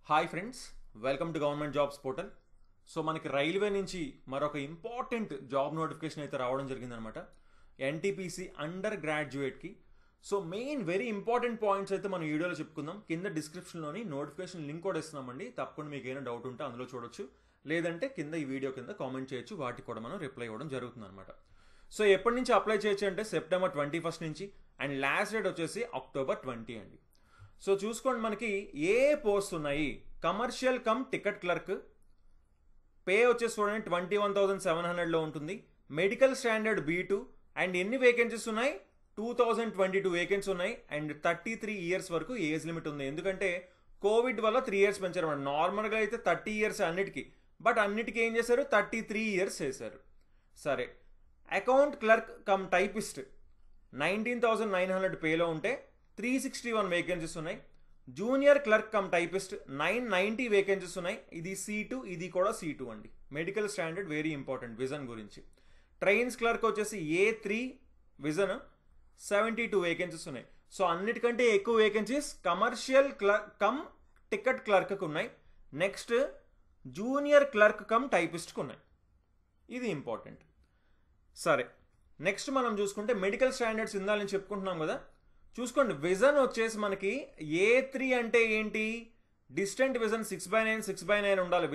Hi friends, welcome to government jobs portal. So మనకి railway నుంచి మరొక ఇంపార్టెంట్ జాబ్ నోటిఫికేషన్ అయితే రావడం జరిగిందనమాట. ఎన్టీపీసీ అండర్ గ్రాడ్యుయేట్కి. So main very important points అయితే మనం వీడియోలో చెప్పుకుందాం. కింద డిస్క్రిప్షన్లోని నోటిఫికేషన్ లింక్ కూడా ఇస్తున్నామండి. తప్పకుండా మీకు ఏమైనా డౌట్ ఉంటే అందులో చూడొచ్చు, లేదంటే కింద ఈ వీడియో కింద కామెంట్ చేయొచ్చు. వాటికి కూడా మనం రిప్లై ఇవ్వడం జరుగుతుంది అనమాట. సో ఎప్పటి నుంచి అప్లై చేయొచ్చు అంటే సెప్టెంబర్ 21 నుంచి, అండ్ లాస్ట్ డేట్ వచ్చేసి అక్టోబర్ 20 అండి. సో చూసుకోండి, మనకి ఏ పోస్ట్ ఉన్నాయి. Commercial come ticket clerk, pay వచ్చేసి చూడండి 21,700లో ఉంటుంది. మెడికల్ స్టాండర్డ్ B2, అండ్ ఎన్ని వేకెన్సీస్ ఉన్నాయి? 2022 వేకెన్సీ ఉన్నాయి. అండ్ 33 ఇయర్స్ వరకు ఏజ్ లిమిట్ ఉంది. ఎందుకంటే కోవిడ్ వల్ల 3 ఇయర్స్ పెంచారు. నార్మల్గా అయితే 30 ఇయర్స్ అన్నిటికీ, బట్ అన్నిటికీ ఏం చేశారు? 33 ఇయర్స్ చేశారు. సరే, అకౌంట్ క్లర్క్ కమ్ టైపిస్ట్ 19,900 పేలో ఉంటే 361 వేకెన్సీస్ ఉన్నాయి. Junior clerk cum typist 990 vacancies ఉన్నాయి. ఇది C2, ఇది కూడా C2 అండి. Medical standard very important vision గురించి. ట్రైన్స్ క్లర్క్ వచ్చేసి A3 విజన్ 72 వేకెన్సీస్ ఉన్నాయి. సో అన్నిటికంటే ఎక్కువ vacancies commercial clerk cum ticket క్లర్క్కి ఉన్నాయి. నెక్స్ట్ జూనియర్ క్లర్క్ కమ్ టైపిస్ట్కి ఉన్నాయి. ఇది ఇంపార్టెంట్. సరే, నెక్స్ట్ మనం చూసుకుంటే మెడికల్ స్టాండర్డ్స్ ఇందాల నుంచి చెప్పుకుంటున్నాం కదా. చూసుకోండి, విజన్ వచ్చేసి మనకి A3 అంటే ఏంటి? డిస్టెంట్ విజన్ 6/9 6/9 ఉండాలి,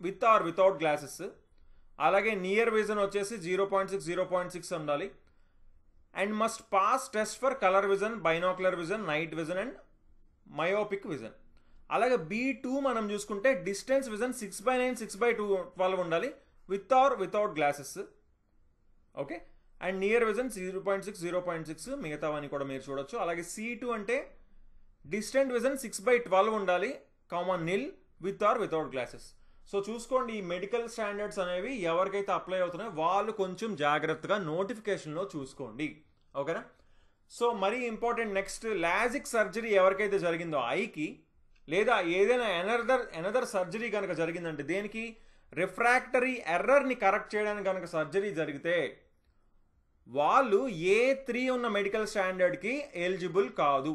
విత్ ఆర్ వితౌట్ గ్లాసెస్. అలాగే నియర్ విజన్ వచ్చేసి 0.6 0.6 ఉండాలి. And must pass test for colour vision, binocular vision, night vision and myopic vision. అలాగే B2 మనం చూసుకుంటే డిస్టెన్స్ విజన్ 6/9 6/12 ఉండాలి, with or without glasses. Okay, and near vision 0.6 0.6, మిగతావన్నీ కూడా మీరు చూడొచ్చు. అలాగే C2 అంటే డిస్టెంట్ విజన్ 6/12 ఉండాలి, common nil, with or without glasses. So చూసుకోండి, ఈ మెడికల్ స్టాండర్డ్స్ అనేవి ఎవరికైతే అప్లై అవుతున్నాయో వాళ్ళు కొంచెం జాగ్రత్తగా నోటిఫికేషన్లో చూసుకోండి. ఓకేనా? సో మరీ ఇంపార్టెంట్, నెక్స్ట్ లాజిక్ సర్జరీ ఎవరికైతే జరిగిందో ఐకి, లేదా ఏదైనా ఎనదర్ సర్జరీ కనుక జరిగిందంటే దేనికి? రిఫ్రాక్టరీ ఎర్రర్ని కరెక్ట్ చేయడానికి కనుక సర్జరీ జరిగితే వాళ్ళు A3 ఉన్న మెడికల్ స్టాండర్డ్కి ఎలిజిబుల్ కాదు.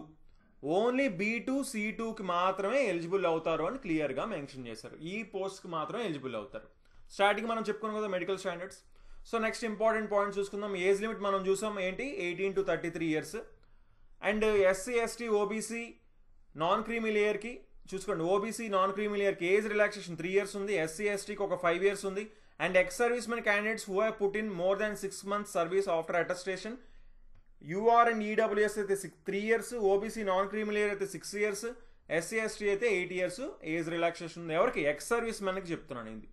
ఓన్లీ B2 C2కి మాత్రమే ఎలిజిబుల్ అవుతారు అని క్లియర్గా మెన్షన్ చేశారు. ఈ పోస్ట్కి మాత్రమే ఎలిజిబుల్ అవుతారు. స్టార్టింగ్ మనం చెప్పుకున్నాం కదా medical standards. So next important point చూసుకుందాం. ఏజ్ లిమిట్ మనం చూసాం ఏంటి? 18 to 33 years. And SC ST OBC non creamy లేయర్కి చూసుకోండి, OBC నాన్ క్రీమీ లేయర్కి ఏజ్ రిలాక్సేషన్ 3 ఇయర్స్ ఉంది. SC STకి ఒక 5 ఇయర్స్ ఉంది. And ex servicemen candidates who have put in more than 6 months service after attestation. UR and EWS అయితే 3 years, OBC non creamy layer అయితే 6 years, SC ST అయితే 8 years age relaxation ఉంది. ఎవరికి? Ex service మెన్కి చెప్తున్నాను ఇది.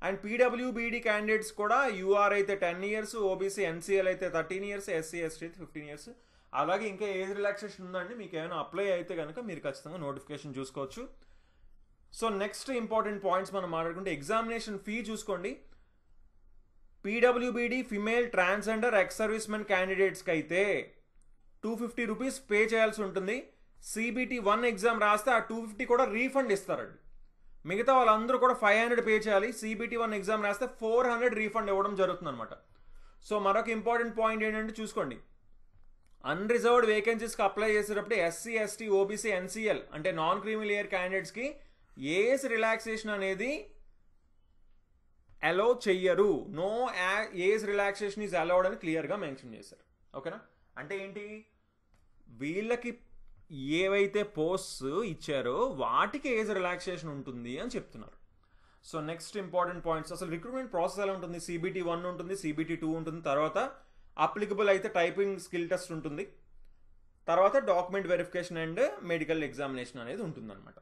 And PWBD candidates కూడా UR అయితే 10 years, OBC NCL అయితే 13 ఇయర్స్, SC ST అయితే 15 ఇయర్స్. అలాగే ఇంకా ఏజ్ రిలాక్సేషన్ ఉందండి. మీకు ఏమైనా అప్లై అయితే కనుక మీరు ఖచ్చితంగా నోటిఫికేషన్ చూసుకోవచ్చు. సో నెక్స్ట్ ఇంపార్టెంట్ పాయింట్స్ మనం మాట్లాడుకుంటే ఎగ్జామినేషన్ ఫీ చూసుకోండి. PWBD female transgender ex servicemen క్యాండిడేట్స్కి అయితే 250 రూపీస్ పే చేయాల్సి ఉంటుంది. CBT 1 ఎగ్జామ్ రాస్తే ఆ 250 కూడా రీఫండ్ ఇస్తారండి. మిగతా వాళ్ళందరూ కూడా 500 పే చేయాలి. CBT 1 ఎగ్జామ్ రాస్తే 400 రీఫండ్ ఇవ్వడం జరుగుతుంది అనమాట. సో మరొక ఇంపార్టెంట్ పాయింట్ ఏంటంటే చూసుకోండి, అన్రిజర్వ్డ్ వేకెన్సీస్కి అప్లై చేసేటప్పుడు SC ST OBC NCL అంటే నాన్ క్రీమీ లేయర్ క్యాండిడేట్స్కి ఏజ్ రిలాక్సేషన్ అనేది అలౌ చెయ్యరు. No age relaxation is allowed అని క్లియర్గా మెన్షన్ చేశారు. ఓకేనా? అంటే ఏంటి? వీళ్ళకి ఏవైతే పోస్ట్స్ ఇచ్చారో వాటికి ఏజ్ రిలాక్సేషన్ ఉంటుంది అని చెప్తున్నారు. సో నెక్స్ట్ ఇంపార్టెంట్ పాయింట్స్, అసలు రిక్రూట్మెంట్ ప్రాసెస్ ఎలా ఉంటుంది? CBT 1 ఉంటుంది, CBT 2 ఉంటుంది, తర్వాత అప్లికబుల్ అయితే టైపింగ్ స్కిల్ టెస్ట్ ఉంటుంది, తర్వాత document verification and medical examination అనేది ఉంటుంది అనమాట.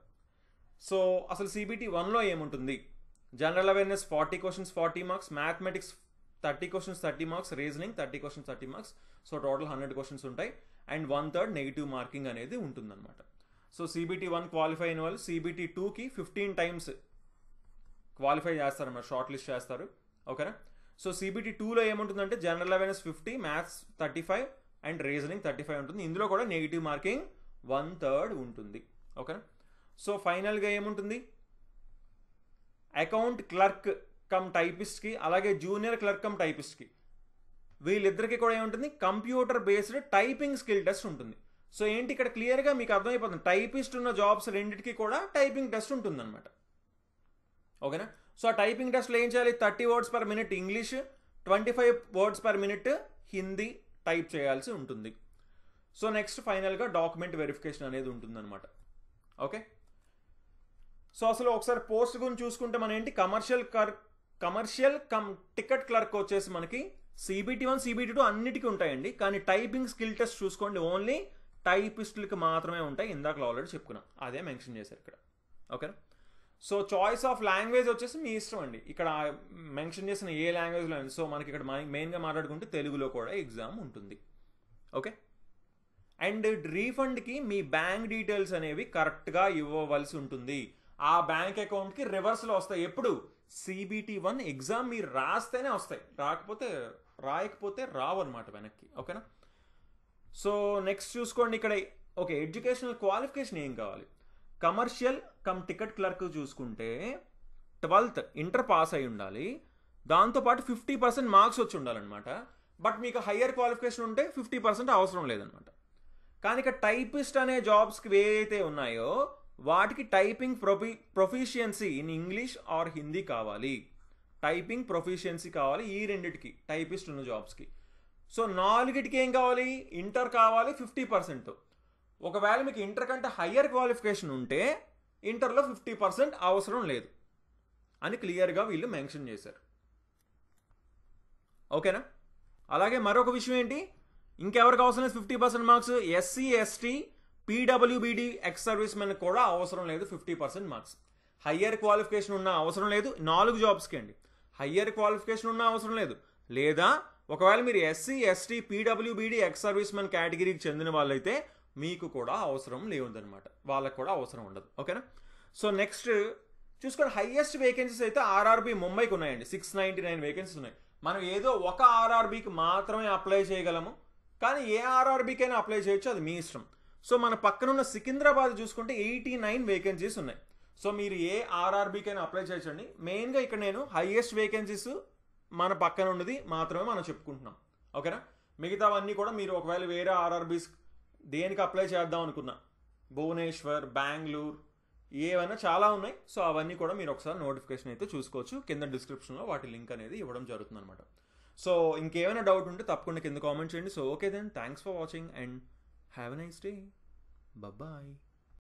సో అసలు CBT 1లో ఏముంటుంది? General awareness 40 questions 40 marks, mathematics 30 questions 30 marks, reasoning 30 questions 30 marks. So total 100 questions ఉంటాయి. అండ్ 1/3 నెగిటివ్ మార్కింగ్ అనేది ఉంటుందన్నమాట. సో CBT 1 క్వాలిఫై అయిన వాళ్ళు CBT 2కి 15 టైమ్స్ క్వాలిఫై చేస్తారన్నమాట, షార్ట్ లిస్ట్ చేస్తారు. ఓకేనా? సో CBT 2లో ఏముంటుందంటే general awareness 50, maths 35 and reasoning 35 ఉంటుంది. ఇందులో కూడా నెగిటివ్ మార్కింగ్ 1/3 ఉంటుంది. ఓకేనా? సో ఫైనల్గా ఏముంటుంది? అకౌంట్ క్లర్క్ కమ్ టైపిస్ట్కి, అలాగే జూనియర్ క్లర్క్ కమ్ టైపిస్ట్కి, వీళ్ళిద్దరికి కూడా ఏముంటుంది? Computer based typing skill test ఉంటుంది. సో ఏంటి ఇక్కడ క్లియర్గా మీకు అర్థమైపోతుంది, టైపిస్ట్ ఉన్న జాబ్స్ రెండింటికి కూడా టైపింగ్ టెస్ట్ ఉంటుందన్నమాట. ఓకేనా. సో ఆ టైపింగ్ టెస్ట్లో ఏం చేయాలి, 30 words per minute English, 25 words per minute Hindi type చేయాల్సి ఉంటుంది. సో నెక్స్ట్ ఫైనల్గా డాక్యుమెంట్ వెరిఫికేషన్ అనేది ఉంటుందన్నమాట. ఓకే. సో అసలు ఒకసారి పోస్ట్ గురించి చూసుకుంటే మన ఏంటి, కమర్షియల్ కమ్ టికెట్ క్లర్క్ వచ్చేసి మనకి CBT1 CBT2 అన్నిటికీ ఉంటాయండి. కానీ టైపింగ్ స్కిల్ టెస్ట్ చూసుకోండి, ఓన్లీ టైపిస్టులకి మాత్రమే ఉంటాయి. ఇందాక ఆల్రెడీ చెప్పుకున్నాం, అదే మెన్షన్ చేశారు ఇక్కడ. ఓకేనా. సో చాయిస్ ఆఫ్ లాంగ్వేజ్ వచ్చేసి మీ ఇష్టం అండి, ఇక్కడ మెన్షన్ చేసిన ఏ లాంగ్వేజ్లో. సో మనకి ఇక్కడ మెయిన్గా మాట్లాడుకుంటే తెలుగులో కూడా ఎగ్జామ్ ఉంటుంది. ఓకే. అండ్ రీఫండ్కి మీ బ్యాంక్ డీటెయిల్స్ అనేవి కరెక్ట్గా ఇవ్వవలసి ఉంటుంది. ఆ బ్యాంక్ అకౌంట్కి రివర్స్లో వస్తాయి. ఎప్పుడు, CBT1 ఎగ్జామ్ మీరు రాస్తేనే వస్తాయి, రాయకపోతే రావు అనమాట వెనక్కి. ఓకేనా. సో నెక్స్ట్ చూసుకోండి ఇక్కడ. ఓకే, ఎడ్యుకేషనల్ క్వాలిఫికేషన్ ఏం కావాలి, కమర్షియల్ కమ్ టికెట్ క్లర్క్ చూసుకుంటే 12th ఇంటర్ పాస్ అయి ఉండాలి, దాంతోపాటు 50% మార్క్స్ వచ్చి ఉండాలన్నమాట. బట్ మీకు హయ్యర్ క్వాలిఫికేషన్ ఉంటే 50% అవసరం లేదనమాట. కానీ ఇక టైపిస్ట్ అనే జాబ్స్కి ఏవైతే ఉన్నాయో వాటికి typing proficiency in English are Hindi కావాలి, టైపింగ్ ప్రొఫిషియన్సీ కావాలి ఈ రెండిటికి, టైపిస్ట్ ఉన్న జాబ్స్కి. సో 4టికి ఏం కావాలి, ఇంటర్ కావాలి 50%. ఒకవేళ మీకు ఇంటర్ కంటే హయ్యర్ క్వాలిఫికేషన్ ఉంటే ఇంటర్లో 50% అవసరం లేదు అని క్లియర్గా వీళ్ళు మెన్షన్ చేశారు. ఓకేనా. అలాగే మరొక విషయం ఏంటి, ఇంకెవరికి అవసరం లేదు 50% marks, SC ST PWBD ex service men కూడా అవసరం లేదు 50% మార్క్స్. హయ్యర్ క్వాలిఫికేషన్ ఉన్న అవసరం లేదు 4 జాబ్స్కి అండి, హయ్యర్ క్వాలిఫికేషన్ ఉన్న అవసరం లేదు. లేదా ఒకవేళ మీరు SC ST PWBD ex service men కేటగిరీకి చెందిన వాళ్ళైతే మీకు కూడా అవసరం లేదన్నమాట, వాళ్ళకు కూడా అవసరం ఉండదు. ఓకేనా. సో నెక్స్ట్ చూసుకొని హైయెస్ట్ వేకెన్సీస్ అయితే RRB ముంబైకి ఉన్నాయండి, 699 వేకెన్సీస్ ఉన్నాయి. మనం ఏదో ఒక RRBకి మాత్రమే అప్లై చేయగలము, కానీ ఏ RRBకైనా అప్లై చేయొచ్చు, అది మీ ఇష్టం. సో మన పక్కనున్న సికింద్రాబాద్ చూసుకుంటే 89 వేకెన్సీస్ ఉన్నాయి. సో మీరు ఏ RRBకైనా అప్లై చేయొచ్చండి. మెయిన్గా ఇక్కడ నేను హైయెస్ట్ వేకెన్సీస్ మన పక్కన ఉన్నది మాత్రమే మనం చెప్పుకుంటున్నాం. ఓకేనా. మిగతావన్నీ కూడా మీరు ఒకవేళ వేరే RRBస్ దేనికి అప్లై చేద్దాం అనుకున్నా, భువనేశ్వర్, బెంగళూరు, ఏవైనా చాలా ఉన్నాయి. సో అవన్నీ కూడా మీరు ఒకసారి నోటిఫికేషన్ అయితే చూసుకోవచ్చు, కింద డిస్క్రిప్షన్లో వాటి లింక్ అనేది ఇవ్వడం జరుగుతుంది అనమాట. సో ఇంకేమైనా డౌట్ ఉంటే తప్పకుండా కింద కామెంట్ చేయండి. So okay then, thanks for watching and have a nice day. Bye.